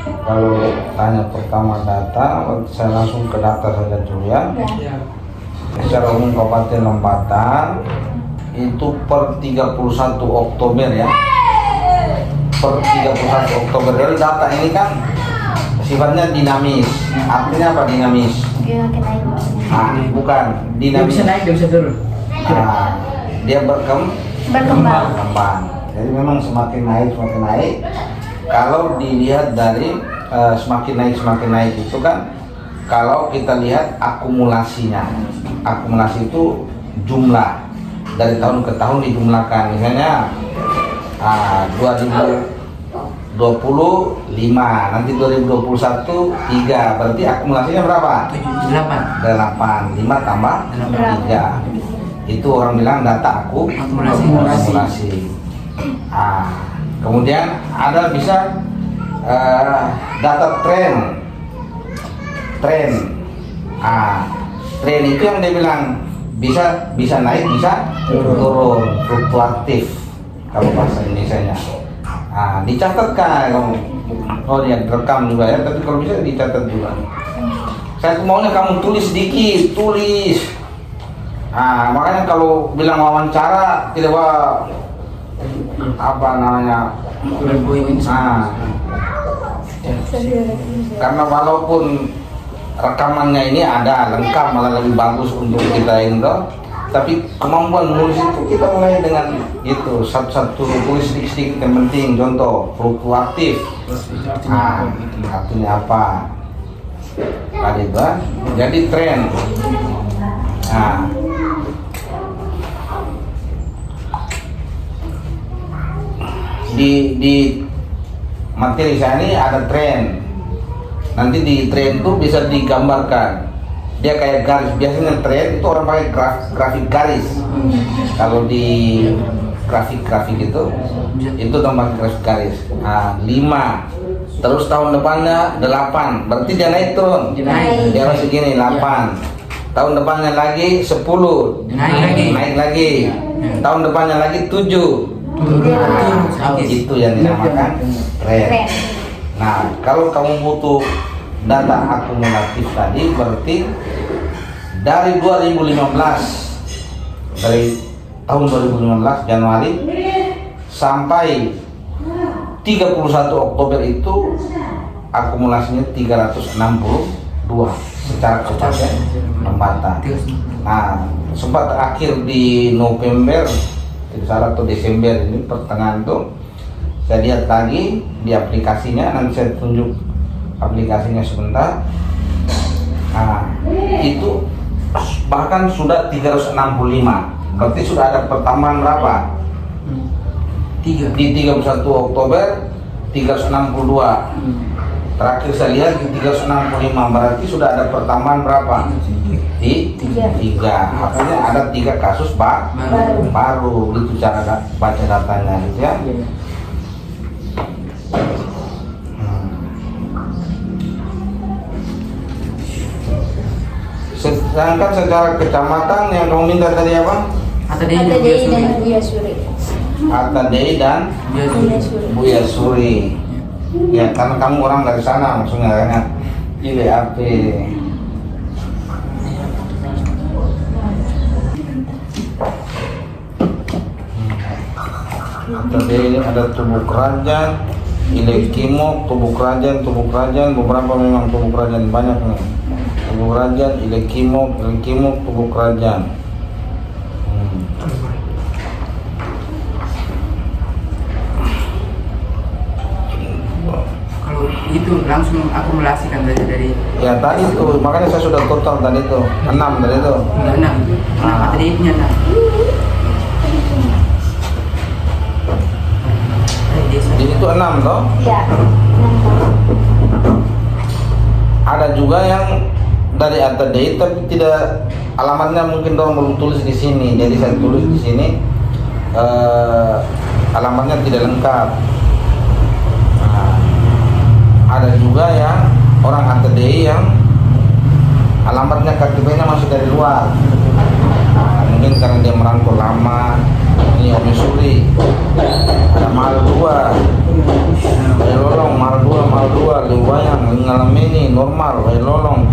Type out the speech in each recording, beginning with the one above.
Kalau tanya pertama data, saya langsung ke data saja dulu ya. Secara umum Kabupaten Lembata itu per 31 Oktober ya. Per 31 Oktober. Dari data ini kan sifatnya dinamis. Artinya apa dinamis? Bukan Dia dinamis. bisa naik, dia bisa turun. Dia berkembang. Jadi memang semakin naik. Kalau dilihat dari semakin naik itu kan, kalau kita lihat akumulasinya, akumulasi itu jumlah dari tahun ke tahun dijumlahkan. Misalnya 2025, nanti 2021 3, berarti akumulasinya berapa? 8, 5 tambah 3. Itu orang bilang data akumulasi. Kemudian ada bisa data tren. Tren itu yang dia bilang bisa naik, bisa turun, fluktuatif kalau bahasa Indonesianya. Dicatatkan, ya rekam juga ya, tapi kalau bisa dicatat juga. Saya maunya kamu tulis sedikit, makanya kalau bilang wawancara tidak apa namanya, karena walaupun rekamannya ini ada lengkap, malah lebih bagus untuk kita itu, tapi kemampuan menulis itu kita mulai dengan itu satu-satu, tulis sedikit-sedikit yang penting. Contoh fluktuatif, artinya apa tadi itu, jadi tren. Di materi saya ini ada tren. Nanti di tren itu bisa digambarkan. Dia kayak garis. Biasanya tren itu orang pakai grafik garis. Kalau di grafik itu gambar grafik garis. 5. Terus tahun depannya 8. Berarti dia naik turun. Dia harus segini 8. Tahun depannya lagi 10. Naik lagi. Tahun depannya lagi 7. Itu yang dinamakan tren. Nah, kalau kamu butuh data akumulatif tadi, berarti dari 2015, dari tahun 2015 Januari sampai 31 Oktober itu akumulasinya 362 secara Kabupaten Lembata. Nah, sempat terakhir di November atau Desember ini, pertengahan tuh saya lihat lagi di aplikasinya, nanti saya tunjuk aplikasinya sebentar. Itu bahkan sudah 365, berarti sudah ada pertambahan berapa? 3. Di 31 Oktober 362. Terakhir saya lihat di 365, berarti sudah ada pertambahan berapa? Di 3. Artinya ada 3 kasus baru. Itu cara baca datanya gitu ya. Sedangkan secara kecamatan yang kamu minta tadi apa? Atadei dan Buya Suri. Ya, karena kamu orang dari sana, maksudnya karena ILAP. Tadi ada tubuh kerajaan, Ilekimo, tubuh kerajaan, beberapa memang tubuh kerajaan banyak nih. Tubuh kerajaan, Ilekimo, tubuh kerajaan. Kalau itu langsung akumulasikan dari Ya tadi itu, makanya saya sudah total tadi itu 6 tadi itu. 6. Tadi punya 6. Jadi itu 6 toh? Iya. Ada juga yang dari Atadei tapi tidak, alamatnya mungkin dong belum tulis di sini. Jadi saya tulis di sini alamatnya tidak lengkap. Ada juga yang orang Atadei yang alamatnya KTP-nya masih dari luar. Mungkin karena dia merantau lama. Ini Om Suri, ada Mal 2, Lolong Mal 2, ngalameni normal wae lolong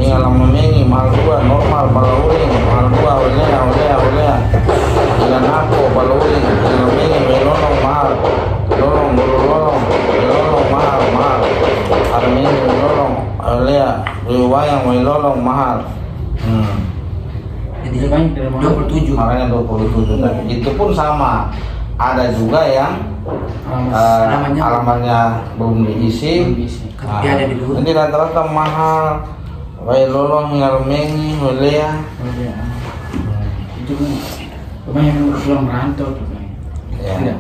ngalameni mahal dua normal balauling mahal dua oleh dengan aku balauling ngalameni wae lolong mahal lolong mahal alameni wae lolong oleh riwayang wae lolong mahal. Jadi 27. Makanya 27 tadi. Itu pun sama. Ada juga yang alamannya belum diisi. Tapi ada di dulu. Ini rata-rata mahal. Wae lolong ngalmengi oleh. Itu kan kebanyakan pulang merantau tuh kan. Ya.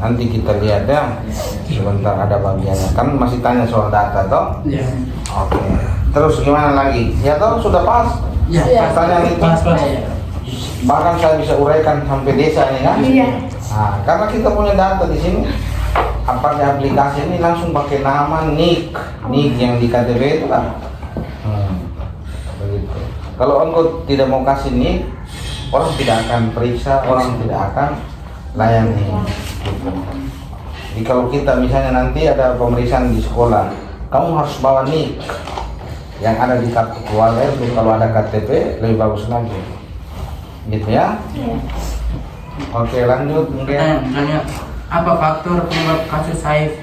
Nanti kita lihat ya. Sebentar ada bagiannya. Kan masih tanya soal data toh? Iya. Oke. Terus gimana lagi? Ya toh sudah pas. Ya, Pertanyaan itu. Pas. Bahkan saya bisa uraikan sampai desa ini kan? Iya. Nah, karena kita punya data di sini, apa di aplikasi ini langsung pakai nama nik yang di KTP itu kan? Begitu. Kalau engkau tidak mau kasih nik, orang tidak akan periksa, orang tidak akan layani. Gitu. Jadi kalau kita misalnya nanti ada pemeriksaan di sekolah, kamu harus bawa nik yang ada di kartu keluarga itu. Kalau ada KTP lebih bagus lagi. Gitu ya? Iya. Oke, lanjut mungkin. Misalnya apa faktor penyebab kasus HIV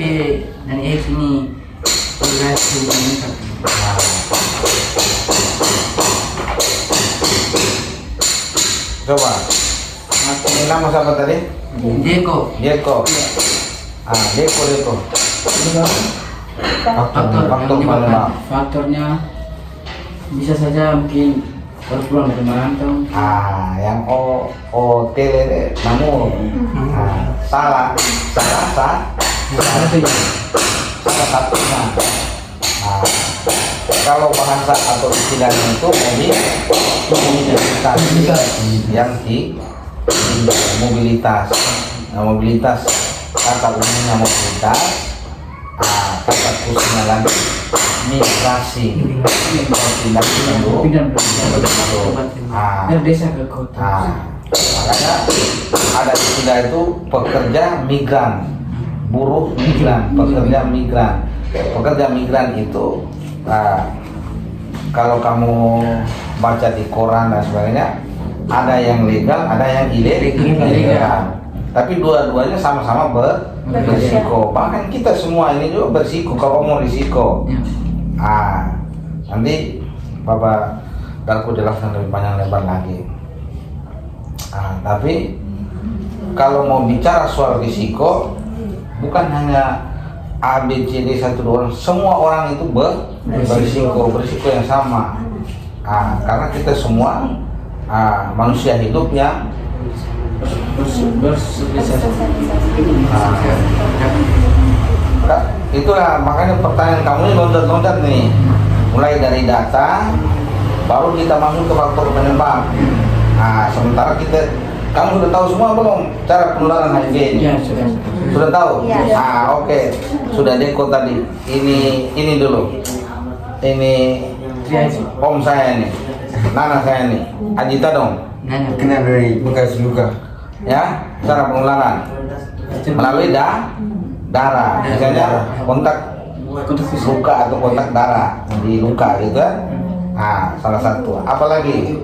dan AIDS ini berhasil meningkat? Coba. Ini nama siapa tadi? Deko. Deko. Deko. Faktor penyebab. Faktornya bisa saja mungkin baru pulang dari merantau. Yang O tele namun salah satunya. Kalau bahasa atau istilahnya itu mobilitas yang di mobilitas. Nah, mobilitas kata umumnya mobilitas. Kata khususnya lagi migrasi dulu. Dari desa ke kota. Makanya ada istilah itu pekerja migran, buruh migran, pekerja migran. Pekerja migran itu kalau kamu baca di koran dan sebagainya, ada yang legal, ada yang ilegal. Tapi dua-duanya sama-sama berisiko. Bahkan kita semua ini juga berisiko kalau mau risiko. Nanti Bapak Darko jelaskan lebih panjang lebar lagi. Tapi kalau mau bicara soal risiko, bukan hanya A, B, C, D, 1, 2 orang, semua orang itu berisiko yang sama. Karena kita semua manusia hidup yang itulah makanya pertanyaan kamu ini loncat-loncat nih, mulai dari data, baru kita masuk ke faktor penyebab. Sementara kamu sudah tahu semua belum cara penularan HIV ini? Ya, sudah tahu. Ya. Oke. Sudah Deko tadi. Ini dulu. Ini Om saya nih, Nana saya nih, Ajita dong. Kena dari bekas luka. Ya, cara penularan melalui darah. Misalnya kontak luka atau kontak darah di luka gitu kan. Salah satu. Apalagi?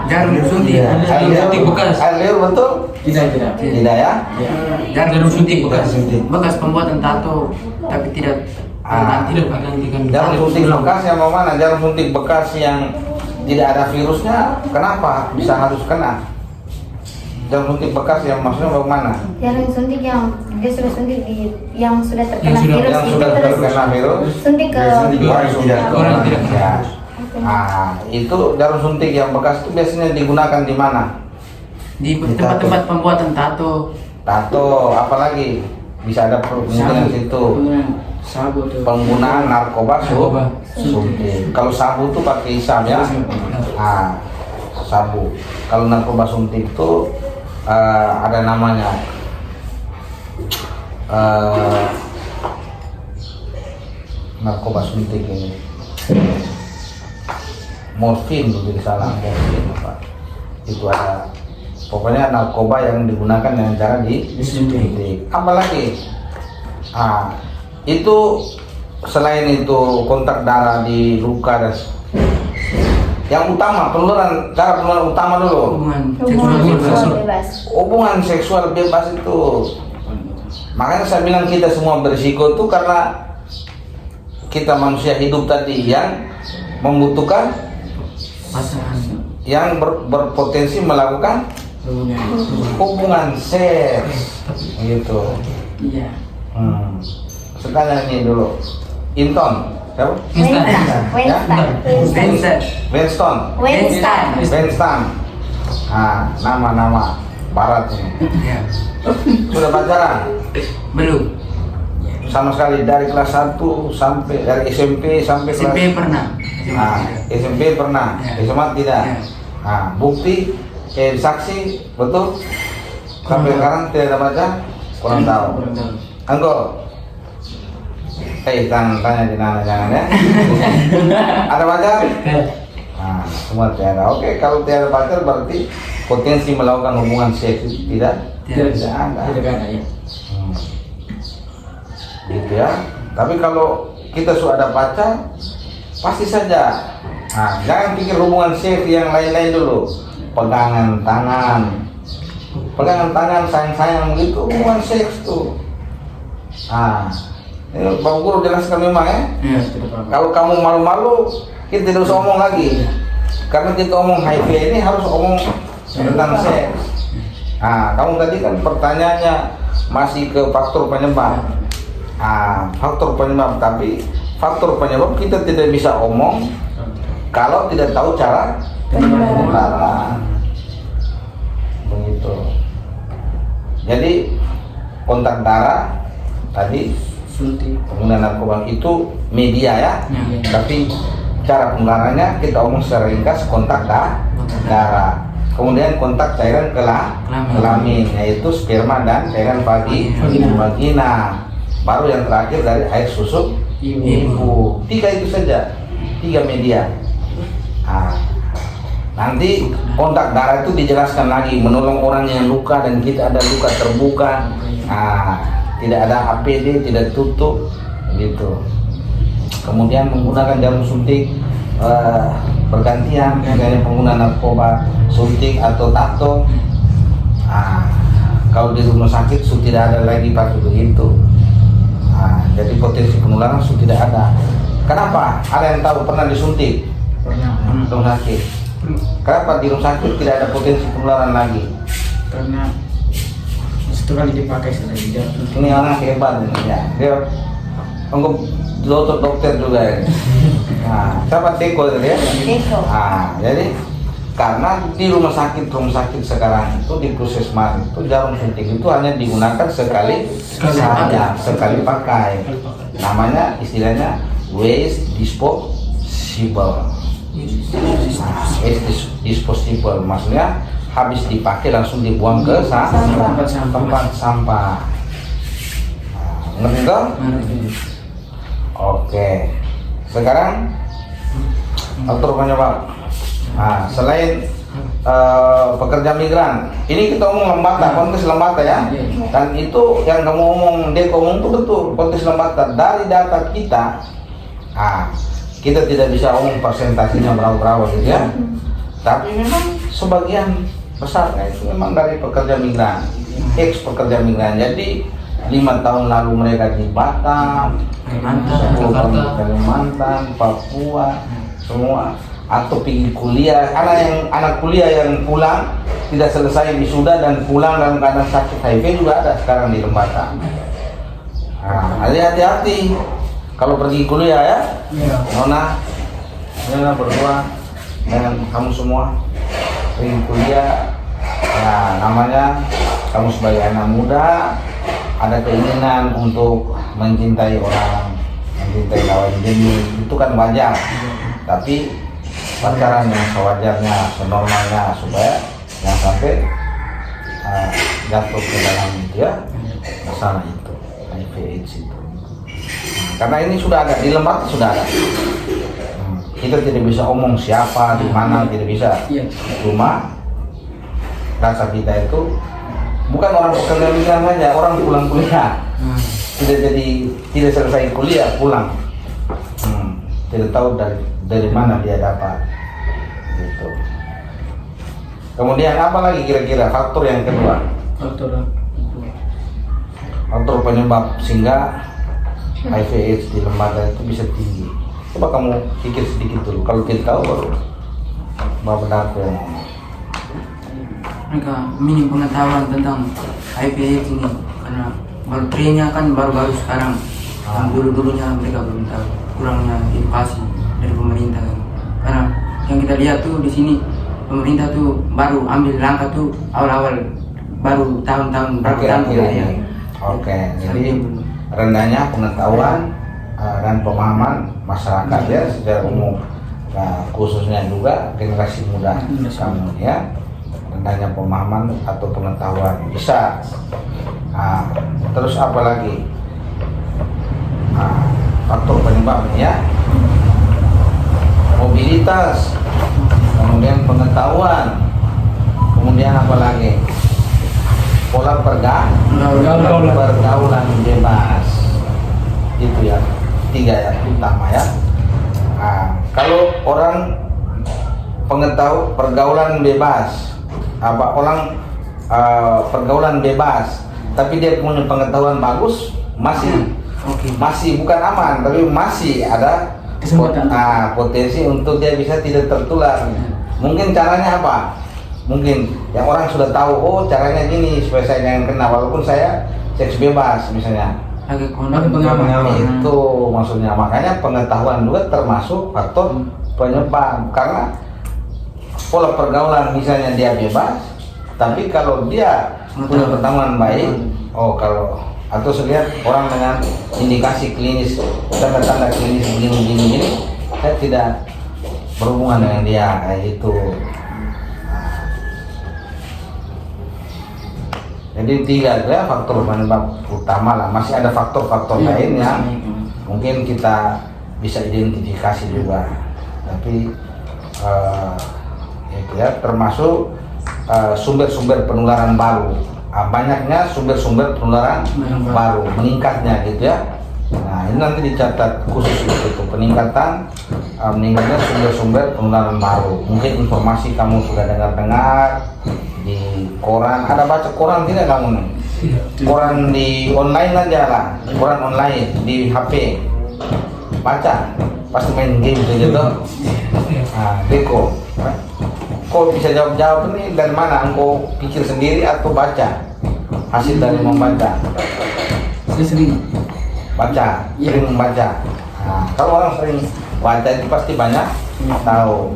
Jarum suntik. Air liur betul? Tidak ya? Jarum suntik bekas pembuatan tato tapi tidak gantikan. Jarum suntik bekas yang mau mana? Jarum suntik bekas yang tidak ada virusnya, kenapa bisa harus kena? Jarum suntik bekas yang maksudnya bagaimana? Jarum suntik yang dia sudah suntik yang sudah terkena virus Yang itu sudah terus terkena virus? suntik ke orang tidak. Ya. Itu jarum suntik yang bekas itu biasanya digunakan di mana? Di tempat-tempat pembuatan tato. Tato, apalagi bisa ada kemungkinan situ. Sabu tuh. Penggunaan narkoba suntik. Kalau sabu itu pakai isam ya. Sabu. Kalau narkoba suntik itu ada namanya narkoba suntik ini. Morfin tuh jadi salah, morfin apa? Itu ada. Pokoknya narkoba yang digunakan dengan cara disuntik. Apalagi? Itu selain itu kontak darah di luka dan yang utama cara penularan utama dulu Hubungan Hubungan seksual seksual bebas. bebas. hubungan seksual bebas itu. Makanya saya bilang kita semua berisiko itu karena kita manusia hidup tadi yang membutuhkan, Pasangan. yang berpotensi melakukan hubungan seks gitu. Iya. Sekarang ini dulu Inton siapa? Winston. Vincent. Winston Winston. nama barat ini. Iya. Sudah pacaran? Belum. Sama sekali dari kelas 1 sampai dari SMP sampai kelas SMP pernah. SMP pernah, Ya. SMA tidak. Ya. Bukti saksi betul sampai sekarang tidak ada pacar, kurang tahu. Anggo, tanya di Nana jangan ya. Ada pacar? Semua tiada. Oke, kalau tiada pacar berarti potensi melakukan hubungan seks tidak ada. Tidak ada ya. Gitu ya. Tapi kalau kita sudah ada pacar, pasti saja. Jangan pikir hubungan seks yang lain-lain dulu. Pegangan tangan, sayang-sayang gitu, hubungan seks tuh. Ini Bang Guru jelaskan memang ya. Iya. Kalau kamu malu-malu, kita tidak usah omong lagi. Karena kita omong HIV ini harus omong tentang seks. Kamu tadi kan pertanyaannya masih ke faktor penyebab. Faktor penyebab, tapi faktor penyebab kita tidak bisa omong kalau tidak tahu cara penularan. Begitu. Jadi kontak darah tadi, Suntik. penggunaan narkoba itu media ya. Tapi cara penularannya kita omong secara ringkas, kontak darah. Kemudian kontak cairan kelamin, yaitu sperma dan cairan vagina. Baru yang terakhir dari air susu ibu. 3 itu saja, 3 media. Nanti kontak darah itu dijelaskan lagi, menolong orang yang luka dan kita ada luka terbuka. Tidak ada APD, tidak tutup, gitu. Kemudian menggunakan jarum suntik bergantian, misalnya pengguna narkoba suntik atau tato. Kalau di rumah sakit sudah tidak ada lagi pakai begitu. Jadi potensi penularan sudah tidak ada. Kenapa? Ada yang tahu pernah disuntik? Pernah. Rumah sakit. Kenapa di rumah sakit tidak ada potensi penularan lagi? Karena satu kali dipakai sudah tidak. Ini orang hebat ini ya. Dia anggap dokter juga ya. Siapa Teko itu ya? Teko. Jadi karena di rumah sakit sekarang itu di puskesmas itu jarum suntik itu hanya digunakan sekali saja, sekali pakai. Namanya istilahnya waste disposable. Waste disposable maksudnya habis dipakai langsung dibuang ke tempat sampah. Ngerti toh? Oke. Sekarang faktor penyebab. Selain pekerja migran, ini kita omong Lembata, konteks Lembata ya. Dan itu yang kamu omong, Deko omong itu betul, konteks Lembata. Dari data kita, kita tidak bisa omong persentasenya berapa gitu ya. Tapi memang sebagian besarnya itu memang dari pekerja migran, ex pekerja migran. Jadi 5 tahun lalu mereka di Batam, 10 tahun di Kalimantan, Papua, semua. Atau pergi kuliah, anak kuliah yang pulang tidak selesai wisuda dan pulang dalam keadaan sakit HIV juga ada sekarang di Lembata. Hati-hati kalau pergi kuliah ya. Nona berdua dengan kamu semua pergi kuliah. Namanya kamu sebagai anak muda ada keinginan untuk mencintai orang, mencintai lawan jenis, itu kan wajar. Tapi pacaran yang sewajarnya, senormalnya supaya jangan sampai jatuh ke dalam itu ya masalah itu HIV/AIDS itu. Karena ini sudah ada di Lembata, sudah ada. Kita tidak bisa omong siapa di mana, tidak bisa. Cuma rasa kita itu bukan orang pekerja migran saja, orang pulang kuliah tidak selesai kuliah pulang Tidak tahu dari mana dia dapat gitu. Kemudian apa lagi kira-kira faktor yang kedua? Faktor penyebab sehingga HIV/AIDS di lembaga itu bisa tinggi. Coba kamu pikir sedikit dulu. Kalau tidak tahu baru Bapak yang ngomong. Mereka minim pengetahuan tentang HIV/AIDS ini karena baru trennya kan baru-baru sekarang. Yang dulu-dulunya mereka belum tahu, kurangnya edukasi dari pemerintah kan. Karena yang kita lihat tuh di sini pemerintah tuh baru ambil langkah tuh awal-awal, baru tahun-tahun berapa tahun ya. Oke, jadi rendahnya pengetahuan dan pemahaman masyarakat ya secara umum. Nah, khususnya juga generasi muda kamu ya, rendahnya pemahaman atau pengetahuan bisa. Nah, terus apa lagi? Faktor penyebabnya mobilitas, kemudian pengetahuan, kemudian apa lagi? Pola pergaulan bebas. Itu ya, 3 ya utama ya. Kalau orang pergaulan bebas, pergaulan bebas, tapi dia punya pengetahuan bagus, masih bukan aman, tapi masih ada potensi untuk dia bisa tidak tertular. Mungkin caranya apa? Mungkin yang orang sudah tahu, oh caranya gini supaya saya jangan kena, walaupun saya seks bebas misalnya. Itu maksudnya. Makanya pengetahuan juga termasuk faktor penyebab, karena pola pergaulan misalnya dia bebas, tapi kalau dia punya pengetahuan baik, atau lihat orang dengan indikasi klinis, tanda-tanda klinis begini, saya tidak berhubungan dengan dia, kayak itu. Jadi 3 ya faktor penyebab utama lah. Masih ada faktor-faktor lain yang mungkin kita bisa identifikasi juga. Tapi itu ya termasuk sumber-sumber penularan baru. Banyaknya sumber-sumber penularan baru, meningkatnya gitu ya. Nah ini nanti dicatat khusus itu meningkatnya sumber-sumber penularan baru. Mungkin informasi kamu sudah dengar di koran, ada baca koran tidak kamu nih? Koran di online aja lah, koran online di HP baca, pasti main game gitu. Deko, kau bisa jawab ini dari mana? Engkau pikir sendiri atau baca hasil dari membaca? Sering baca, sering membaca. Kalau orang sering baca itu pasti banyak tahu.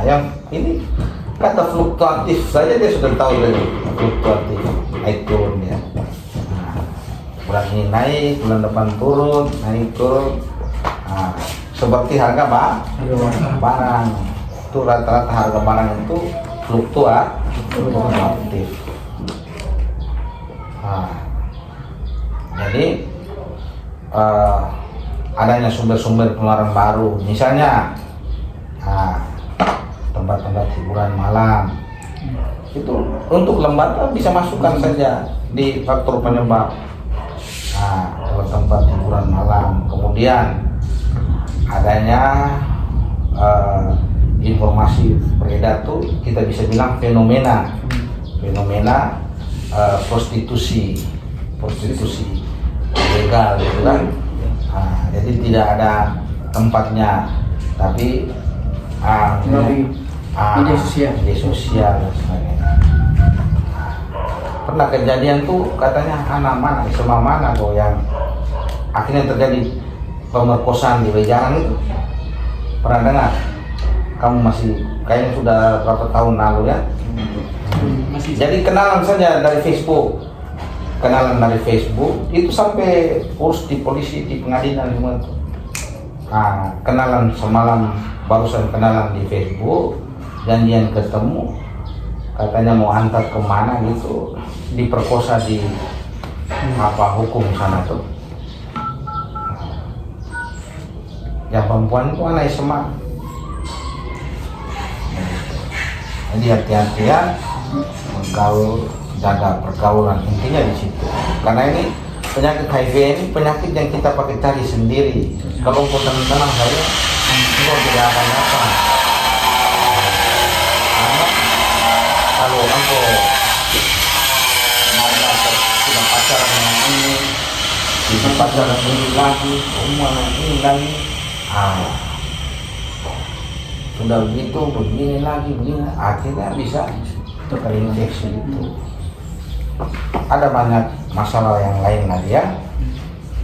Yang ini kata fluktuatif saja dia sudah tahu dari fluktuatif, naik turun ya. Bulan ini naik, bulan depan turun, naik turun. Seperti harga barang itu rata-rata harga barang itu fluktuatif. Jadi adanya sumber-sumber penularan baru, misalnya tempat-tempat hiburan malam itu untuk lembaga bisa masukkan saja di faktor penyebab. Kalau tempat hiburan malam, kemudian adanya informasi beredar tuh kita bisa bilang fenomena prostitusi ilegal gitu kan. Jadi tidak ada tempatnya, tapi media sosial dan sebagainya. Pernah kejadian tuh katanya anak mana, SMA mana tuh yang akhirnya terjadi pemerkosaan di Wejangan itu. Pernah dengar? Kamu masih kayaknya sudah berapa tahun lalu ya? Jadi kenalan saja dari Facebook, itu sampai urus di polisi, di pengadilan semua itu. Kenalan semalam, barusan kenalan di Facebook, janjian ketemu, katanya mau antar kemana gitu, diperkosa di hukum sana tuh. Yang perempuan itu anak SMA. Jadi hati-hati ya, jaga pergaulan, intinya di situ. Karena ini penyakit HIV ini penyakit yang kita pakai cari sendiri. Kalau engkau tenang saja, engkau tidak akan apa. Karena kalau engkau sudah pacaran dengan ini, sudah pacaran ini lagi, ini lagi, sudah begitu, begini lagi, begini, akhirnya bisa terinfeksi itu. Ada banyak masalah yang lain lagi ya.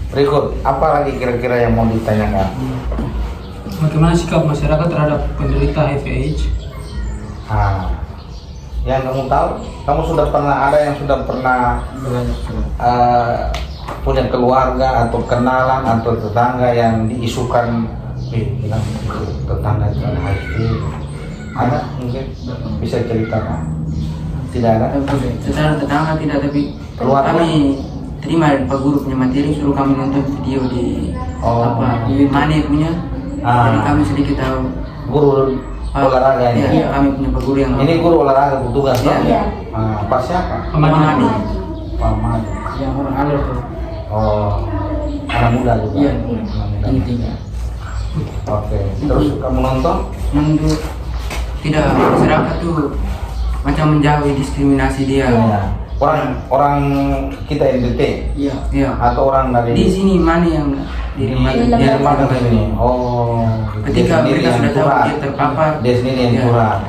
Berikut, apa lagi kira-kira yang mau ditanyakan? Bagaimana sikap masyarakat terhadap penderita HIV/AIDS? Yang kamu tahu, kamu sudah pernah ada yang sudah pernah punya keluarga atau kenalan atau tetangga yang diisukan, bilang tetangga itu ada HIV. Ada mungkin bisa ceritakan? Tidak ada. Secara tetangga tidak, tapi Keluarga? kami terima Pak Guru punya materi, suruh kami nonton video di di mana punya. Jadi kami sedikit tahu. Guru olahraga ini. Iya, kami punya Pak Guru yang Ini guru olahraga petugas, Iya. toh? Iya. Pak siapa? Pak Madi. Pak Madi. Yang orang alur tuh. Oh, anak muda juga. Iya. Anak muda. Intinya. Oke. Terus kamu nonton? Menurut tidak, masyarakat tuh macam menjauhi diskriminasi dia. Iya. Orang kita NTT Iya. Iya. atau orang dari Di sini mana yang di mana sini? Oh, Ketika dia sendiri mereka yang sudah tahu curhat. dia terpapar, Dia sendiri yang Iya. curhat.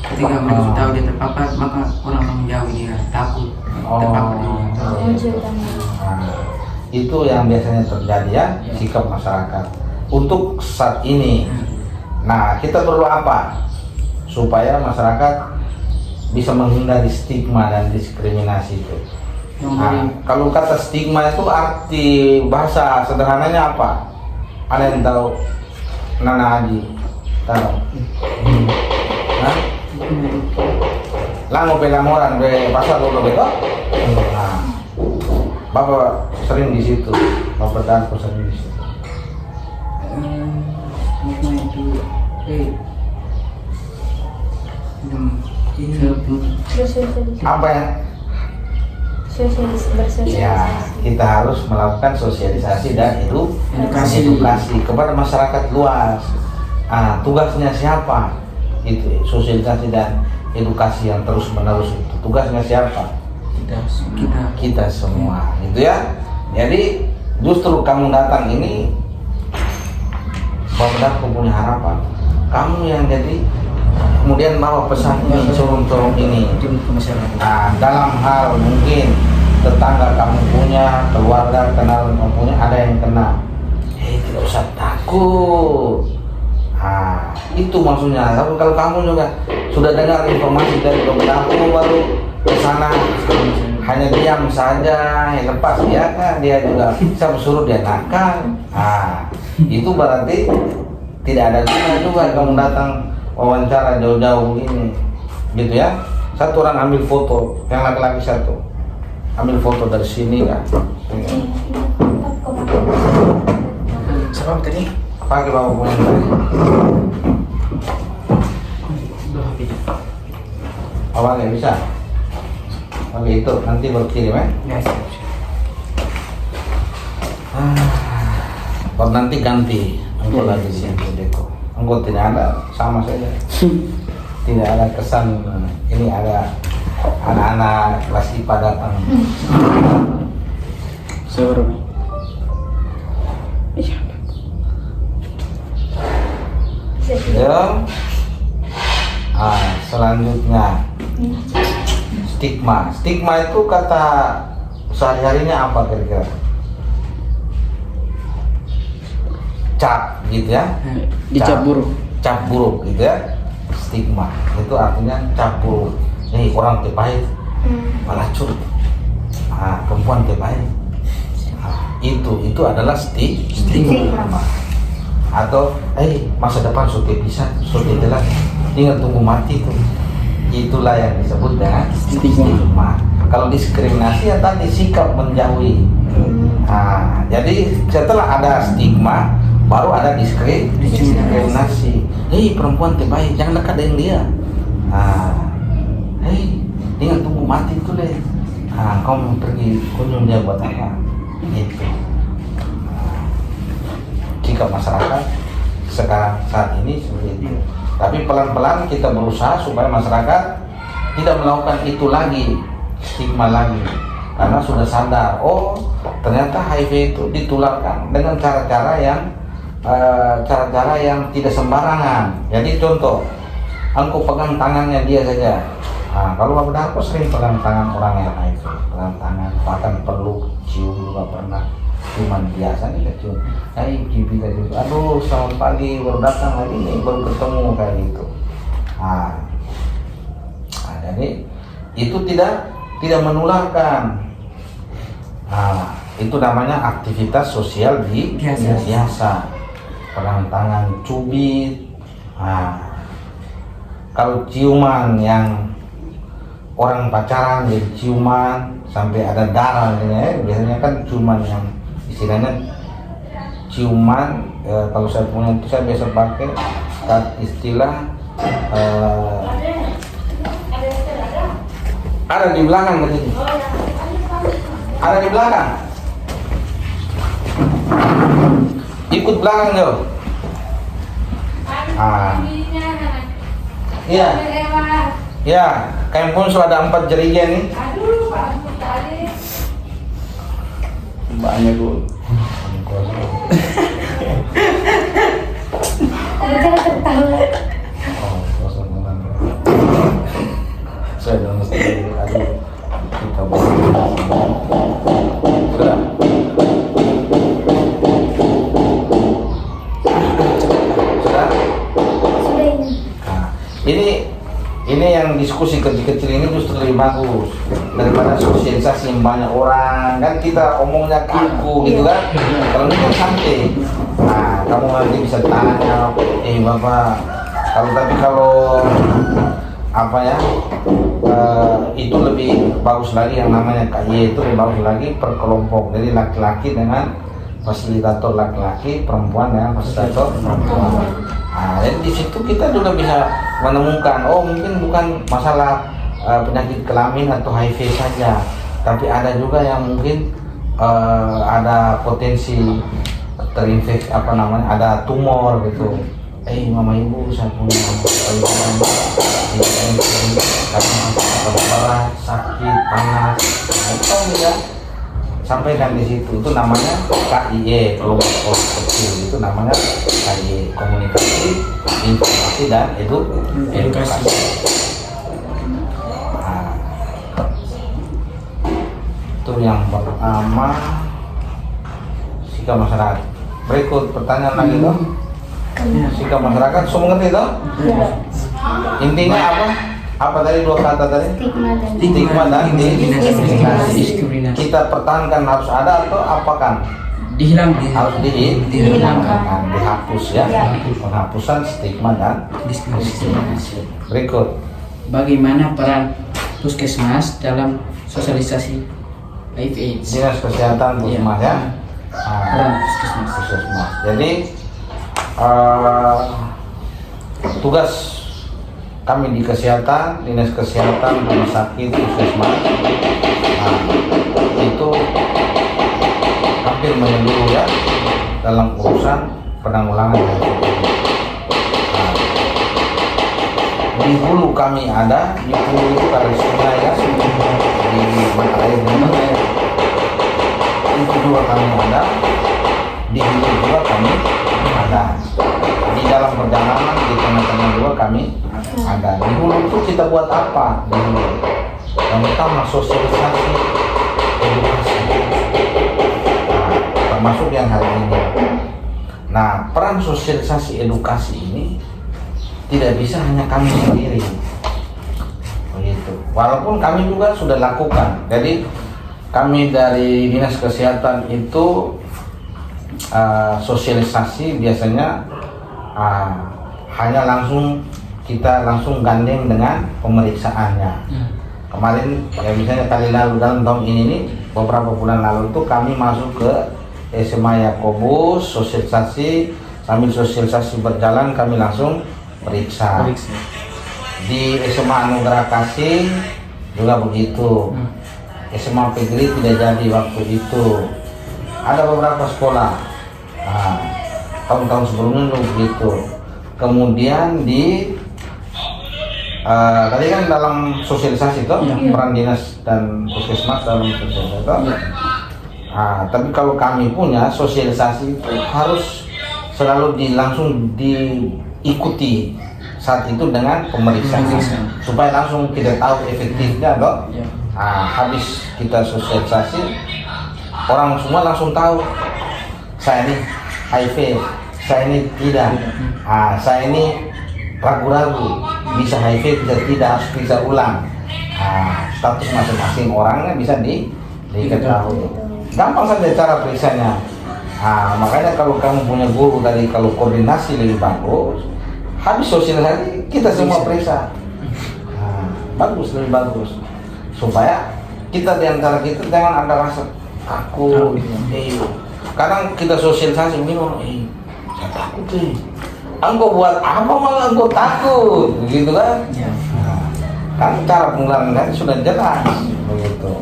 ketika mereka sudah tahu dia terpapar, maka orang menjauhi dia, takut terpapar dia. Nah, itu yang biasanya terjadi ya, sikap masyarakat. Untuk saat ini, nah kita perlu apa supaya masyarakat bisa menghindari stigma dan diskriminasi itu. Nah, kalau kata stigma itu arti bahasa sederhananya apa? Ada yang tahu? Nana Haji tahu? Nah, lango pelamoran be pasar lo beto. Nah, Bapak sering di situ, Bapak Danko sering di situ. Apa ya? Ya, kita harus melakukan sosialisasi dan edukasi kepada masyarakat luas. Tugasnya siapa? Itu sosialisasi dan edukasi yang terus menerus itu. Tugasnya siapa? Kita semua, gitu ya. Jadi justru kamu datang ini, Bapak Danko punya harapan. Kamu yang jadi kemudian bawa pesan ini, corong-corong ini. Dalam hal mungkin tetangga kamu punya, keluarga, kenalan kamu punya, ada yang kena, tidak usah takut. Itu maksudnya. Tapi kalau kamu juga sudah dengar informasi dari Bapak baru ke sana, hanya diam saja, lepas dia kan, dia juga bisa suruh dia nakal. Itu berarti tidak ada guna juga kamu datang wawancara jauh-jauh ini, gitu ya. Satu orang ambil foto, yang laki-laki satu ambil foto dari sini kan. Siapa tadi? Pakai bawa punya tadi. Awal nggak bisa. Oke itu nanti baru kirim ya. Kalau nanti ganti, engkau lagi sini deko. Engkau tidak ada, sama saja. Tidak ada kesan ini ada anak-anak kelas IPA datang. Seorang. Ya. Selanjutnya stigma. Stigma itu kata sehari-harinya apa kira-kira? Cap gitu ya. Dicap buruk. Cap buruk gitu ya. Stigma itu artinya cap buruk. Nih orang terbaik malah curut. Perempuan terbaik. Itu adalah stigma. Atau masa depan sudah bisa, sudah jelas, tinggal tunggu mati itu. Itulah yang disebut dengan stigma. Kalau diskriminasi ya tadi sikap menjauhi. Jadi setelah ada stigma baru ada diskriminasi. Perempuan terbaik, jangan dekat dengan dia. Tinggal tunggu mati itu deh. Kau mau pergi kunjung dia buat apa? Itu sikap masyarakat sekarang saat ini seperti itu. Tapi pelan-pelan kita berusaha supaya masyarakat tidak melakukan itu lagi, stigma lagi, karena sudah sadar, oh ternyata HIV itu ditularkan dengan cara-cara yang tidak sembarangan. Jadi contoh, aku pegang tangannya dia saja. Nah, kalau Bapak Darko sering pegang tangan orang yang HIV, pegang tangan, bahkan peluk, cium juga pernah. Cuman biasa nih kecium, kita juga, aduh selamat pagi, baru datang lagi nih, baru ketemu kayak gitu. Jadi itu tidak menularkan. Itu namanya aktivitas sosial biasa. Pegang tangan, cubit. Kalau ciuman yang orang pacaran jadi ciuman sampai ada darah, biasanya kan ciuman yang istilahnya ciuman, kalau saya punya itu saya biasa pakai istilah ada di belakang ke sini. Ada di belakang. Ikut belakang jauh. Iya. Ya, kain ponsel ada 4 jerigen nih. Banyak gue. Jangan tertawa. Saya udah mesti kita boleh. Sudah. Sudah. Sudah ini. Ini yang diskusi kecil-kecil ini justru lebih bagus daripada sosialisasi yang banyak orang. Kan kita omongnya kaku gitu kan. Kalau ini kan santai. Nah, kamu nanti bisa tanya, Bapak, kalau apa ya, itu lebih bagus lagi yang namanya KY, itu lebih bagus lagi per kelompok. Jadi laki-laki dengan fasilitator laki-laki, perempuan dengan fasilitator perempuan. Nah, jadi di situ kita juga bisa menemukan, oh mungkin bukan masalah penyakit kelamin atau HIV saja, tapi ada juga yang mungkin ada potensi terinfeksi, ada tumor gitu. Mama ibu saya punya berat, sakit, panas, itu ya sampaikan di situ. Itu namanya KIE, kelompok kecil, itu namanya KIE, komunikasi, informasi dan edukasi. Itu yang pertama, sikap masyarakat. Berikut pertanyaan lagi tuh. Sikap masyarakat, semua ngerti tuh? Ya. Intinya apa? Apa tadi 2 kata tadi? Stigma dan diskriminasi. Kita pertahankan harus ada atau apakan? Harus dihilangkan, dihapus ya. Penghapusan stigma dan diskriminasi. Berikut. Bagaimana peran puskesmas dalam sosialisasi HIV/AIDS? Dinas Kesehatan Puskesmas ya. Peran puskesmas. Jadi tugas kami di kesehatan, dinas kesehatan, rumah sakit, puskesmas, itu hampir menyeluruh ya dalam urusan penanggulangan HIV. Di hulu kami ada, di hulu itu kali sungai ya, di mata air, itu juga kami ada, di hulu juga kami ada, di dalam perjalanan di tengah-tengah juga kami ada. Di hulu itu kita buat apa? Di hulu yang pertama sosialisasi, edukasi, termasuk yang hari ini. Nah, peran sosialisasi edukasi ini tidak bisa hanya kami sendiri, begitu. Walaupun kami juga sudah lakukan. Jadi kami dari dinas kesehatan itu sosialisasi biasanya hanya kita langsung gandeng dengan pemeriksaannya. Kemarin ya misalnya kali lalu dalam tahun ini nih, beberapa bulan lalu itu kami masuk ke SMA Yakobus, sosialisasi, sambil sosialisasi berjalan kami langsung periksa. Di SMA Anugerah Kasih juga begitu. SMA Pegri tidak jadi waktu itu. ada beberapa sekolah. Nah, tahun-tahun sebelumnya dulu begitu. Kemudian tadi kan dalam sosialisasi itu Iya. peran dinas dan puskesmas dalam sosialisasi itu. Nah, tapi kalau kami punya sosialisasi itu harus selalu langsung diikuti saat itu dengan pemeriksaan supaya langsung kita tahu efektifnya toh. Iya. Nah, habis kita sosialisasi orang semua langsung tahu saya ini HIV, saya ini tidak, saya ini ragu-ragu bisa HIV bisa tidak, harus bisa ulang. Status masing-masing orangnya bisa diketahui. Gampang saja cara periksanya. Makanya kalau kamu punya guru tadi, kalau koordinasi lebih bagus, habis sosialisasi kita semua periksa. Bagus, lebih bagus. Supaya kita diantara kita jangan ada rasa takut. Kadang kita sosialisasi minum, saya takut engkau buat apa malah engkau takut, begitu kan? Kan cara penularan sudah jelas, begitu.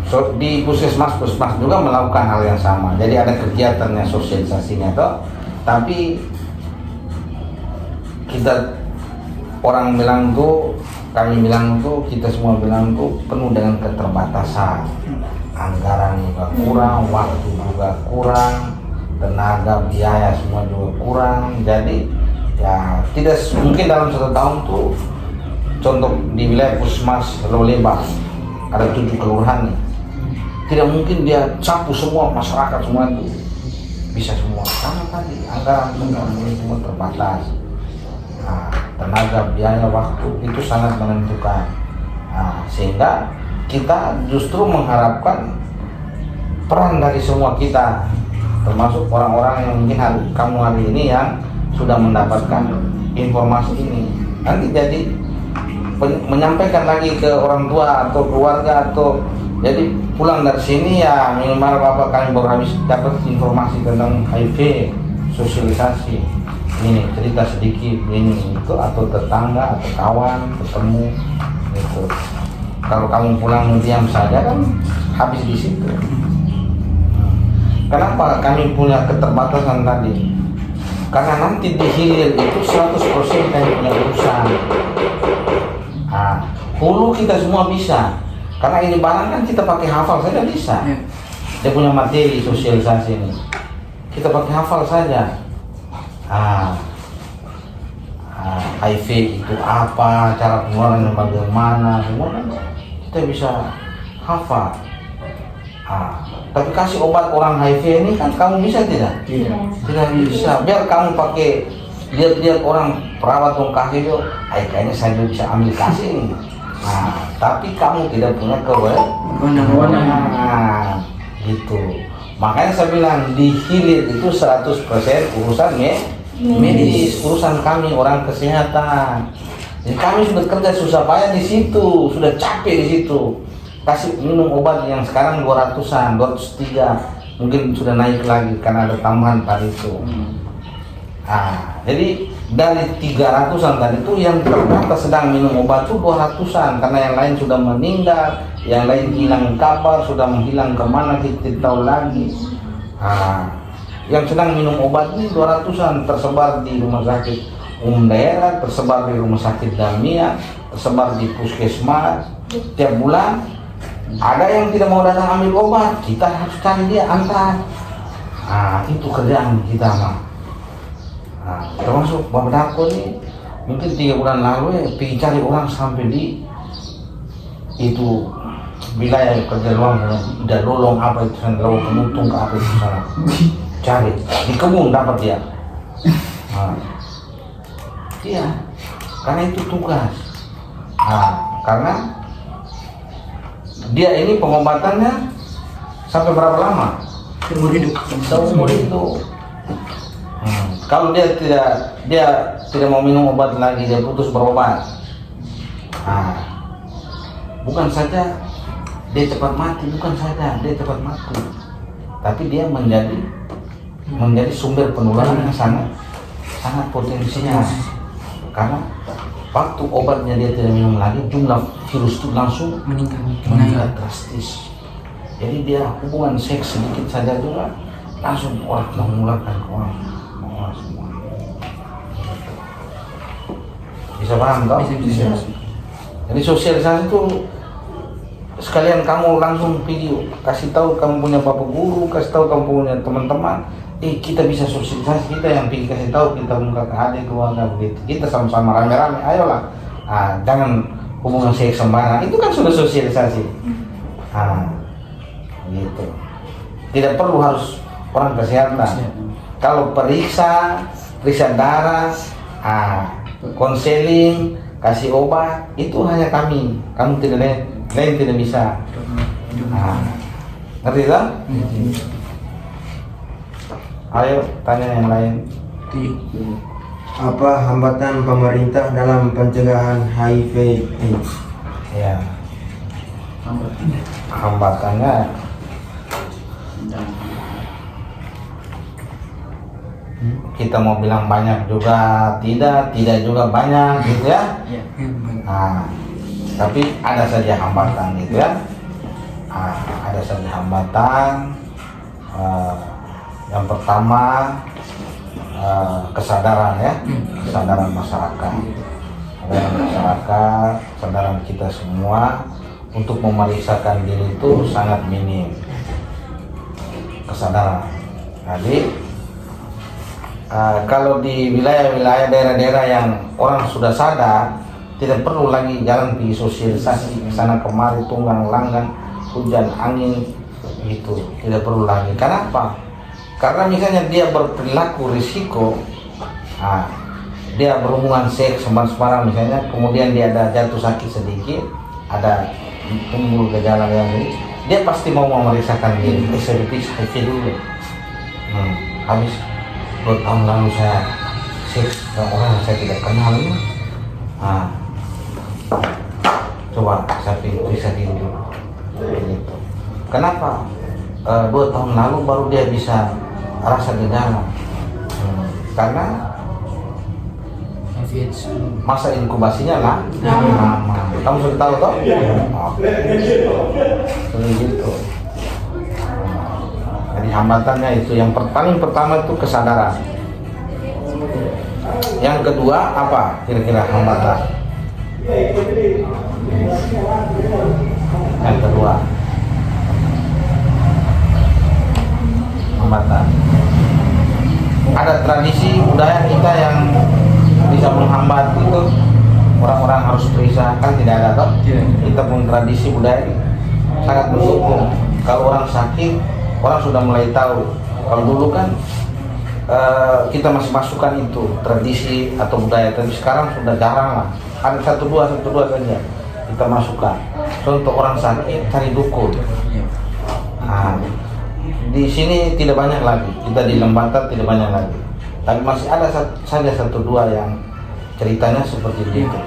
So, di puskesmas juga melakukan hal yang sama. Jadi ada kegiatannya sosialisasinya toh. Tapi kita orang bilang tuh, kami bilang tuh, kita semua bilang tuh penuh dengan keterbatasan. Anggaran juga kurang, waktu juga kurang, tenaga biaya semua juga kurang. Jadi ya tidak mungkin dalam 1 tahun tuh, contoh di wilayah Puskesmas Loleba ada 7 kelurahan nih. Tidak mungkin dia campur semua masyarakat semua itu bisa semua, karena tadi anggaran ini semua terbatas. Tenaga, biaya, waktu itu sangat menentukan. Sehingga kita justru mengharapkan peran dari semua kita, termasuk orang-orang yang mungkin kamu hari ini yang sudah mendapatkan informasi ini, nanti jadi menyampaikan lagi ke orang tua atau keluarga, atau jadi pulang dari sini ya minimal bapak kami baru habis dapat informasi tentang HIV, sosialisasi ini, cerita sedikit ini itu, atau tetangga atau kawan ketemu gitu. Kalau kamu pulang diam saja kan habis di situ. Kenapa kami punya keterbatasan tadi? Karena nanti di hilir itu 100% kami punya urusan. Hulu kita semua bisa. Karena ini barang kan kita pakai hafal saja bisa. Dia punya materi sosialisasi ini, kita pakai hafal saja. HIV itu apa, cara pengeluarannya bagaimana, semua kan kita bisa hafal. Tapi kasih obat orang HIV ini kan kamu bisa tidak? Tidak bisa. Biar kamu pakai lihat-lihat orang perawat yang kasih itu, kayaknya saya juga bisa ambil kasih ini. Tapi kamu tidak punya kewenangan, gitu. Makanya saya bilang di hilir itu 100% urusan medis, urusan kami orang kesehatan. Jadi kami sudah kerja susah payah di situ, sudah capek di situ. Kasih minum obat yang sekarang 200-an, 203, mungkin sudah naik lagi karena ada tambahan tadi itu. Jadi dari 300-an tadi itu yang ternyata sedang minum obat itu 200-an, karena yang lain sudah meninggal, yang lain hilang kabar, sudah menghilang kemana kita tahu lagi. Yang sedang minum obat ini 200-an, tersebar di rumah sakit umum daerah, tersebar di rumah sakit Damia, tersebar di puskesmas. Tiap bulan ada yang tidak mau datang ambil obat, kita harus cari dia antar. Itu kerjaan kita mah. Termasuk Bapak Darko ini mungkin 3 bulan lalu pergi cari orang sampai di itu wilayah kerja luang, udah lolong apa itu sana, lolong kemutung ke apa itu sana, cari di kebun dapat dia. Iya, karena itu tugas. Karena dia ini pengobatannya sampai berapa lama? Seumur hidup. Seumur hidup. Kalau dia tidak mau minum obat lagi, dia putus berobat. Bukan saja dia cepat mati, tapi dia menjadi sumber penularan yang sangat potensial. Karena waktu obatnya dia tidak minum lagi, jumlah virus itu langsung meningkat drastis. Jadi dia hubungan seks sedikit saja juga langsung orang mengularkan ke orang semua. Bisa paham toh? Bisa. Jadi sosialisasi itu sekalian kamu langsung video, kasih tahu kamu punya bapak guru, kasih tahu kamu punya teman-teman. Kita bisa sosialisasi, kita yang pergi kasih tahu, kita muka ke adik keluarga begitu. Kita sama-sama rame-rame, ayolah. Jangan hubungan seks sembarangan. Itu kan sudah sosialisasi. Gitu. Tidak perlu harus orang kesehatan. Kalau periksa darah, konseling, kasih obat, itu hanya kami. Kamu tidak lain tidak bisa. Ngerti tak? Ayo tanya yang lain. Apa hambatan pemerintah dalam pencegahan HIV/AIDS? Ya. Hambatannya kita mau bilang banyak juga tidak juga banyak gitu ya. Tapi ada saja hambatan gitu ya. Ada saja hambatan. Yang pertama kesadaran ya, kesadaran masyarakat, kesadaran kita semua untuk memeriksakan diri itu sangat minim kesadaran. Jadi kalau di wilayah-wilayah daerah-daerah yang orang sudah sadar, tidak perlu lagi jalan pergi sosialisasi sana kemari tunggang langgang hujan angin gitu, tidak perlu lagi. Kenapa? Karena misalnya dia berperilaku risiko, dia berhubungan seks sembarang misalnya, kemudian dia ada jatuh sakit sedikit, ada timbul gejala yang ini, dia pasti mau memeriksakan diri. Saya diperiksa HIV dulu. Habis 2 tahun lalu saya seks dengan orang yang saya tidak kenal ini. Coba saya periksa diri dulu. Gitu. Kenapa? 2 tahun lalu baru dia bisa rasa gejala. Karena masa inkubasinya lama. Kamu sudah tahu toh? Gitu. Jadi hambatannya itu yang paling pertama itu kesadaran. Yang kedua apa kira-kira hambatan? Yang kedua hambatan. Ada tradisi budaya kita yang bisa menghambat itu, orang-orang harus periksa, kan tidak ada toh? Kita pun tradisi budaya sangat mendukung. Kalau orang sakit, orang sudah mulai tahu. Kalau dulu kan kita masih masukkan itu tradisi atau budaya, tapi sekarang sudah jarang lah. Ada satu dua saja kita masukkan. Contoh orang sakit cari dukun. Di sini tidak banyak lagi, kita di Lembata tidak banyak lagi, tapi masih ada saja 1-2 yang ceritanya seperti itu.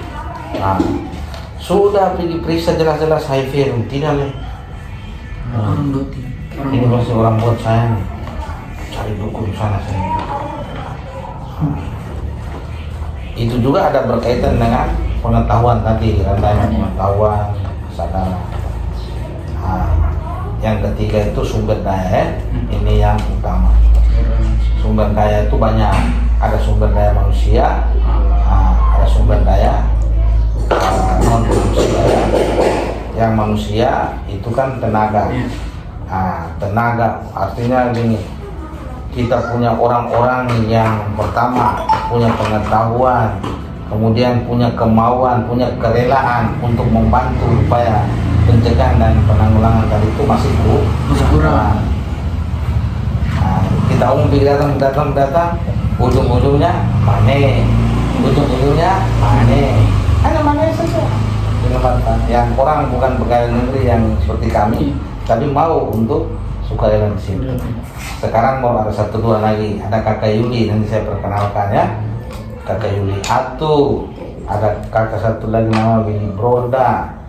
Sudah pergi periksa jelas-jelas HIV, tidak nih. Ini masih orang buat saya nih, cari dukun sana sini. Itu juga ada berkaitan dengan pengetahuan tadi, rantaian pengetahuan, kesadaran. Yang ketiga itu sumber daya, ini yang utama. Sumber daya itu banyak, ada sumber daya manusia, ada sumber daya non manusia. Yang manusia itu kan tenaga. Tenaga artinya gini, kita punya orang-orang yang pertama punya pengetahuan, kemudian punya kemauan, punya kerelaan untuk membantu upaya pencegahan dan penanggulangan tadi itu masih kurang. Kita datang, ujung-ujungnya mane, hanya mane saja. Yang orang bukan pegawai negeri yang seperti kami, tapi mau untuk sukarela di sini. Sekarang mau ada 1-2 lagi, ada Kakak Yuli, nanti saya perkenalkan ya. Kakak Yuli Atu, ada kakak satu lagi nama Willy Broda.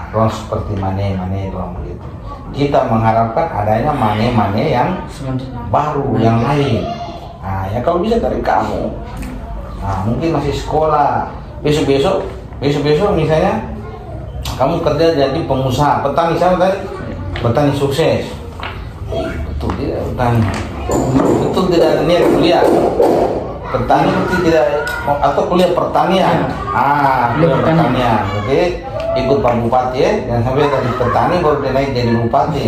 Orang seperti mane orang begitu. Kita mengharapkan adanya mane yang baru, yang lain. Ya kalau bisa dari kamu. Mungkin masih sekolah. Besok misalnya kamu kerja jadi pengusaha, petani sama tadi. Petani sukses. Betul tidak petani? Betul tidak ada niat kuliah? Petani berarti tidak, atau kuliah pertanian? Kuliah pertanian. Oke, ikut Pak Bupati ya, dan sampai dari petani baru dia naik jadi bupati.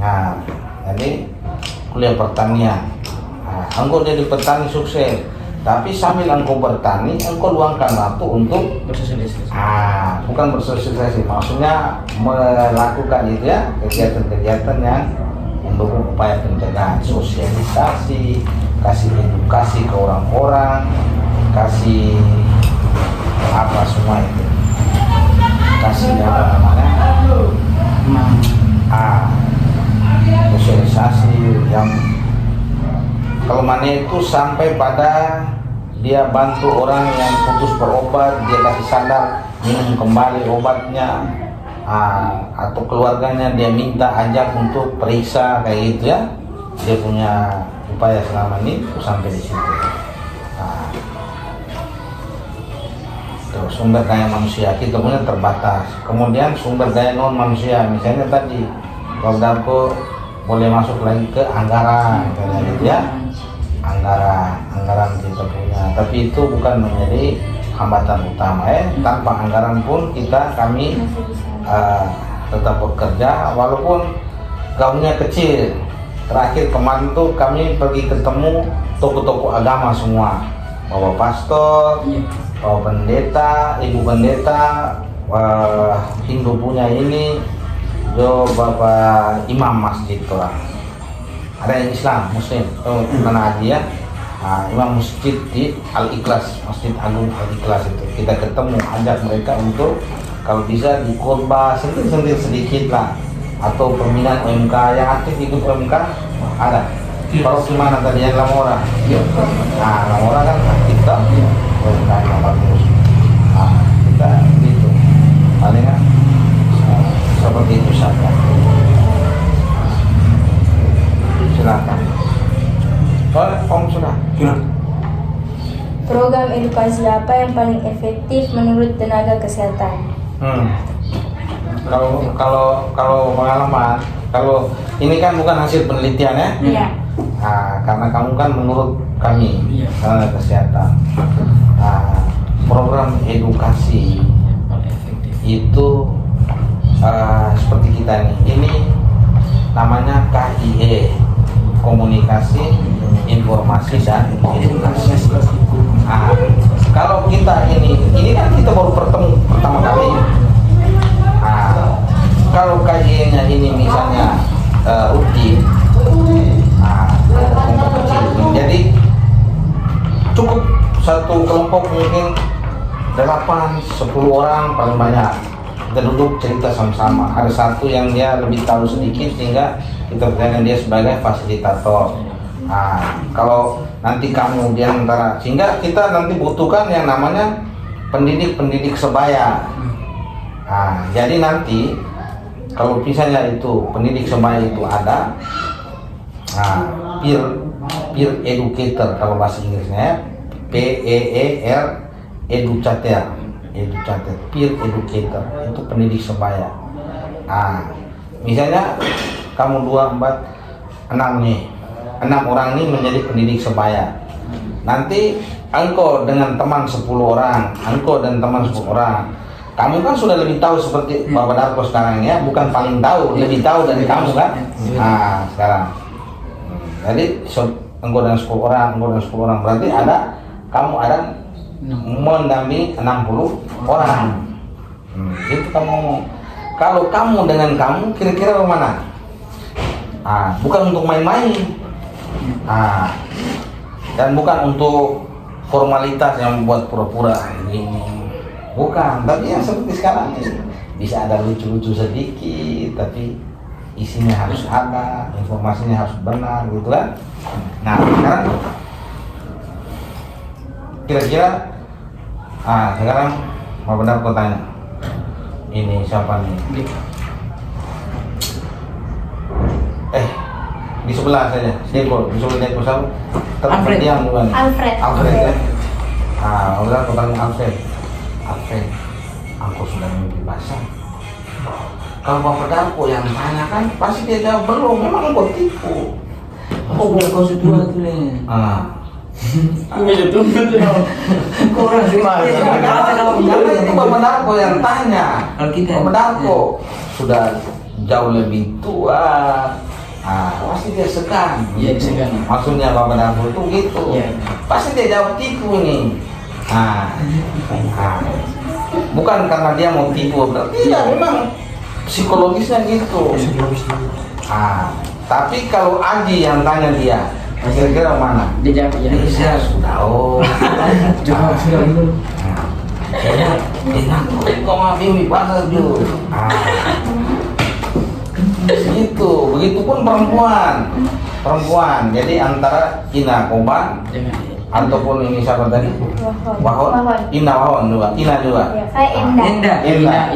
Nah, jadi kuliah pertanian. Nah, engkau jadi petani sukses. Tapi sambil engkau bertani, engkau luangkan waktu untuk Bersosialisasi. bukan bersosialisasi, maksudnya melakukan itu ya, kegiatan-kegiatan yang mendukung upaya pencegahan, sosialisasi, kasih edukasi ke orang-orang, kasih apa semua itu, kasih apa namanya, sosialisasi yang kalau mana itu sampai pada dia bantu orang yang putus berobat, dia kasih sadar minum kembali obatnya, atau keluarganya dia minta ajak untuk periksa kayak gitu ya, dia punya upaya selama ini sampai di situ. Terus sumber daya manusia kita punya terbatas, kemudian sumber daya non manusia, misalnya tadi Rodarko boleh masuk lagi ke anggaran kayak gitu ya, anggaran kita punya, tapi itu bukan menjadi hambatan utama ya. Tanpa anggaran pun kami tetap bekerja walaupun gaungnya kecil. Terakhir kemarin tuh kami pergi ketemu toko-toko agama semua, bawa pastor, bawa pendeta, ibu pendeta, Hindu punya ini, bapak imam masjid tuh, ada yang Islam, Muslim, mana aja ya. Imam masjid di Al-Ikhlas, Masjid Agung Al-Ikhlas itu kita ketemu, ajak mereka untuk kalau bisa di khotbah sentil sedikit lah, atau pembinaan UMK yang aktif ikut UMK ada. Kalau gimana tadi yang Lamora? Lamora kan aktif kan? UMK yang bagus. Kita gitu, paling kan seperti itu saja. Silakan. Om sudah. Program edukasi apa yang paling efektif menurut tenaga kesehatan? Kalau pengalaman, kalau ini kan bukan hasil penelitian ya? Iya. Karena kamu kan menurut kami tenaga kesehatan, program edukasi itu seperti kita nih. Ini namanya KIE, komunikasi, informasi dan edukasi. Kalau kita ini kan kita baru pertama kali. Kalau KIE-nya ini misalnya rutin, kelompok kecil, jadi cukup satu kelompok mungkin 8-10 orang paling banyak. Kita duduk cerita sama-sama. Ada satu yang dia lebih tahu sedikit sehingga kita percayakan dia sebagai fasilitator. Kalau nanti kamu di antara, sehingga kita nanti butuhkan yang namanya pendidik sebaya. Jadi nanti kalau misalnya itu pendidik sebaya itu ada, peer educator kalau bahasa Inggrisnya, PEER educator, peer educator itu pendidik sebaya. Misalnya kamu 2, 4, 6 nih, 6 orang ini menjadi pendidik sebaya. Nanti engkau dengan teman 10 orang, engkau dan teman 10 orang, kamu kan sudah lebih tahu seperti Bapak Darko sekarang ya, bukan paling tahu, lebih tahu dari kamu kan? Sekarang. Jadi engkau dan 10 orang, engkau dan 10 orang, berarti kamu ada mendampingi 60 orang. Itu kamu. Kalau kamu dengan kamu, kira-kira bagaimana? Bukan untuk main-main. Dan bukan untuk formalitas yang membuat pura-pura ini. Bukan, tapi yang seperti sekarang ini bisa ada lucu-lucu sedikit, tapi isinya harus ada, informasinya harus benar, gitu kan? Nah, sekarang kira-kira, sekarang mau benar kau tanya, ini siapa nih? Di sebelah saja, Deko, di sebelah Deko siapa? Terdiam bukan? Alfred ya? Benar kau tanya Alfred, aku sudah mimpi basah. Kalau Bapak Darko yang tanya kan pasti dia jawab belum, memang kau tipu. Oh, kau sudah tuh nih. Kurang sih mas. Karena itu Bapak Darko yang tanya. Kalau kita Bapak Darko sudah jauh lebih tua. Pasti dia segan. Iya, segan. Maksudnya Bapak Darko itu gitu. Iya. Pasti dia jawab tipu nih. Bukan karena dia mau tipu, tidak, memang psikologisnya gitu. Tapi kalau Aji yang tanya dia, kira-kira mana? Dia jawab ya. Saya sudah. Jawab sudah dulu. Enak kok mami banget dulu. Gitu, begitupun perempuan. Jadi antara Ina Koban ataupun ini siapa tadi? Wahon. Ina Wahon dua. Ya, saya Endah. Enda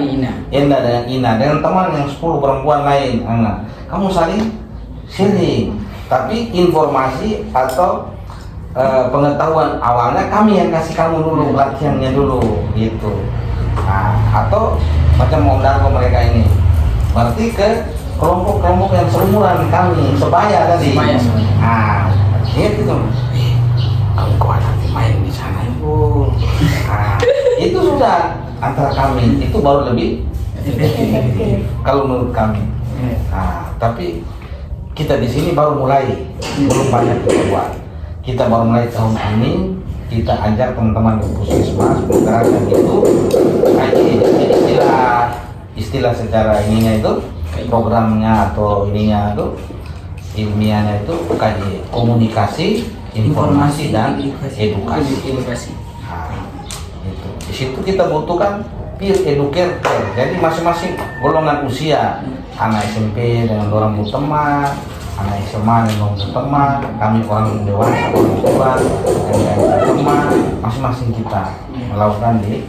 dengan Ina dengan teman yang 10 perempuan lain. Kamu saling sharing, tapi informasi atau pengetahuan awalnya kami yang kasih kamu dulu, latihannya dulu gitu. Atau macam Om Darko mereka ini berarti ke kelompok-kelompok yang seumuran kami, sebaya tadi. Gitu. Kamu kok nanti main di sana ibu. Itu sudah antara kami, itu baru lebih efektif kalau menurut kami. Tapi kita di sini baru mulai, belum banyak keluar. Kita baru mulai tahun ini, kita ajak teman-teman di puskesmas menggerakkan itu istilah secara ininya itu programnya atau ininya itu ilmiahnya itu kaji komunikasi, informasi dan edukasi. Itu. Di situ kita butuhkan peer educator. Jadi masing-masing golongan usia, anak SMP dengan orang berteman, anak SMA dengan orang berteman, kami orang dewasa, orang tua dengan berteman, masing-masing kita melakukan di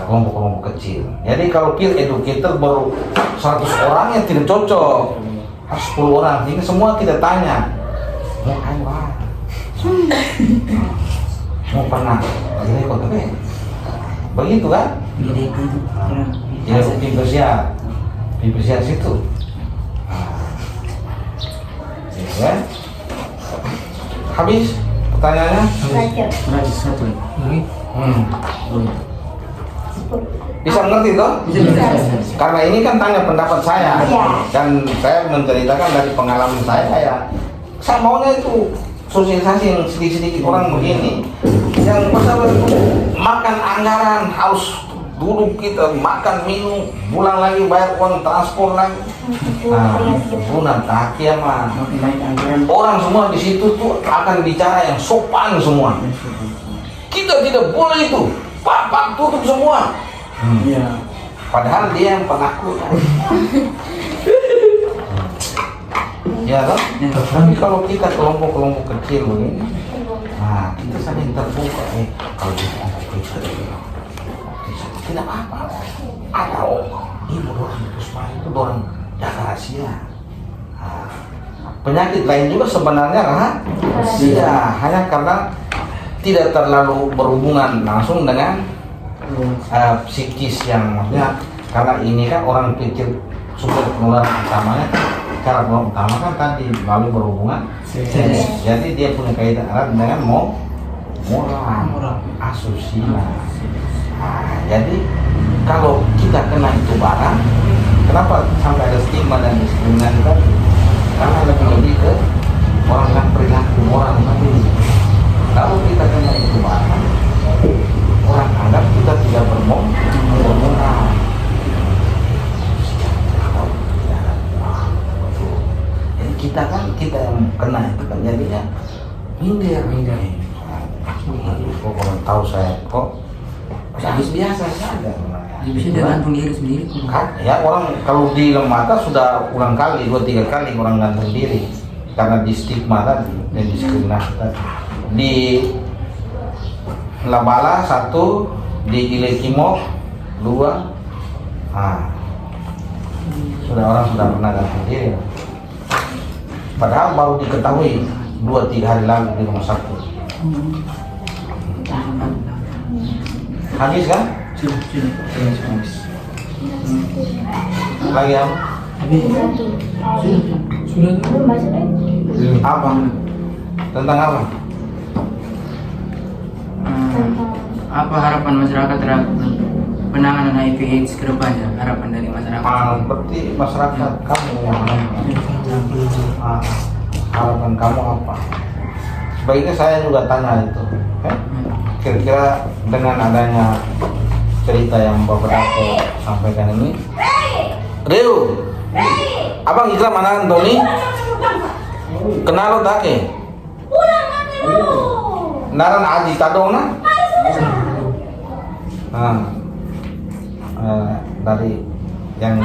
kelompok-kelompok kecil. Jadi kalau peer educator baru 100 orang yang tidak cocok, harus 10 orang. Ini semua kita tanya, mau apa? Mau pernah? Ini kok tapi begitu kan? Ya, Pipersia situ. Ya. Habis pertanyaannya? Satu. Bisa mengerti toh? Bisa. Karena ini kan tanya pendapat saya. Iya. Dan saya menceritakan dari pengalaman saya maunya itu sosialisasi yang sedikit-sedikit orang begini. Yang masalah itu makan anggaran harus duduk kita makan minum, pulang lagi bayar uang transport lagi. Punan kaki mah. Orang semua di situ tuh akan bicara yang sopan semua. Kita tidak boleh itu. Pak tutup semua. Padahal dia yang penakut. Ya kan? Tapi kalau kita kelompok-kelompok kecil begini, kita saling terbuka. Kalau kita tidak apa-apa. Ada ibu orang puskesmas itu orang jaga rahasia. Penyakit lain juga sebenarnya rahasia, hanya karena tidak terlalu berhubungan langsung dengan psikis yang maksudnya karena ini kan orang kecil sumber penularan utamanya cara utama kan tadi melalui berhubungan jadi dia punya kaitan erat dengan moral asusila. Jadi kalau kita kena itu barang, kenapa sampai ada stigma dan diskriminasi tadi? Karena lebih ke orang yang perilaku moral tadi. Kalau kita kena itu barang, orang anggap kita tidak bermoral. Jadi kita yang kena itu kan jadinya minder. Kok orang tahu saya kok habis biasa saja. Bisa gantung diri sendiri. Ya orang kalau di lembaga sudah ulang kali 2-3 kali orang gantung diri karena di stigma tadi dan diskriminasi tadi. Di Labala 1, di Ilekimo 2, orang sudah pernah gantung diri. Padahal baru diketahui 2-3 hari lalu di rumah sakit. Habis kan? lagi apa? Tapi satu. Sudah tuh. Belum baca deh. Apa? Tentang apa? Apa harapan masyarakat terhadap penanganan HIV/AIDS ke depannya? Harapan dari masyarakat. Berarti masyarakat kamu yang harapan kamu apa? Sebaiknya saya juga tanya itu. Kira-kira dengan adanya cerita yang Bapak Dato sampaikan ini, Rio, abang Ikram mana Antoni? Kenal lo tak ke? Naran Aji Tadona? Dari yang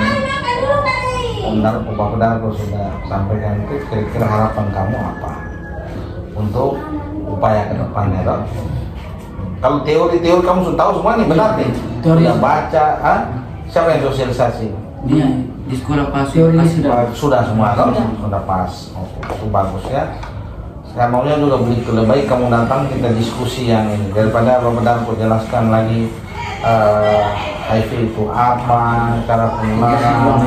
benar Bapak Dato sudah sampaikan itu, kira-kira harapan kamu apa untuk upaya ke depannya, dok? Kalau teori-teori kamu sudah tahu semua nih, benar nih? Teori. Sudah baca, siapa yang sosialisasi? Dia di sekolah pas Teori Sudah semua, dok? Sudah pas. Oke, itu bagus ya. Saya maunya juga begitu, lebih baik kamu datang kita diskusi yang ini daripada Bapak Dato jelaskan lagi HIV itu apa, cara penularan,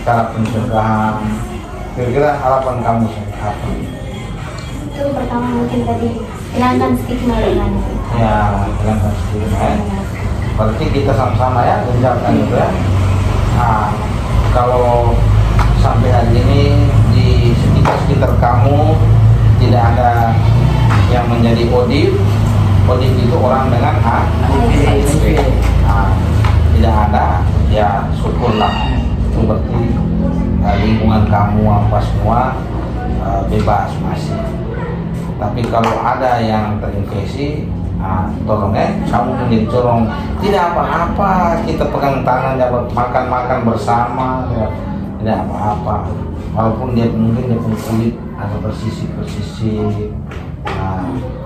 cara pencegahan. Kira-kira harapan kamu apa? Itu pertama mungkin tadi hilangkan stigma dengan Ya, hilangkan stigma ya. Berarti kita sama-sama ya gencarkan itu ya. Nah, kalau sampai hari ini di sekitar kamu tidak ada yang menjadi ODIP itu orang dengan HIV. Nah, tidak ada, ya syukurlah. Itu berarti lingkungan kamu apa semua bebas masih. Tapi kalau ada yang terinfeksi, tolong kamu menjadi corong. Tidak apa-apa, kita pegang tangan, makan bersama, tidak apa-apa. Walaupun dia mungkin dia punya kulit ada bersisik,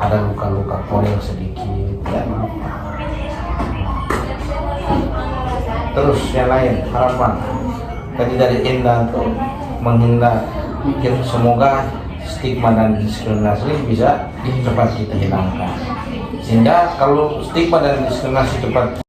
ada luka-luka koreng sedikit, tidak apa-apa. Terus yang lain harapan tadi dari Indah tuh menghindar, mikir semoga stigma dan diskriminasi bisa cepat kita hilangkan, sehingga kalau stigma dan diskriminasi cepat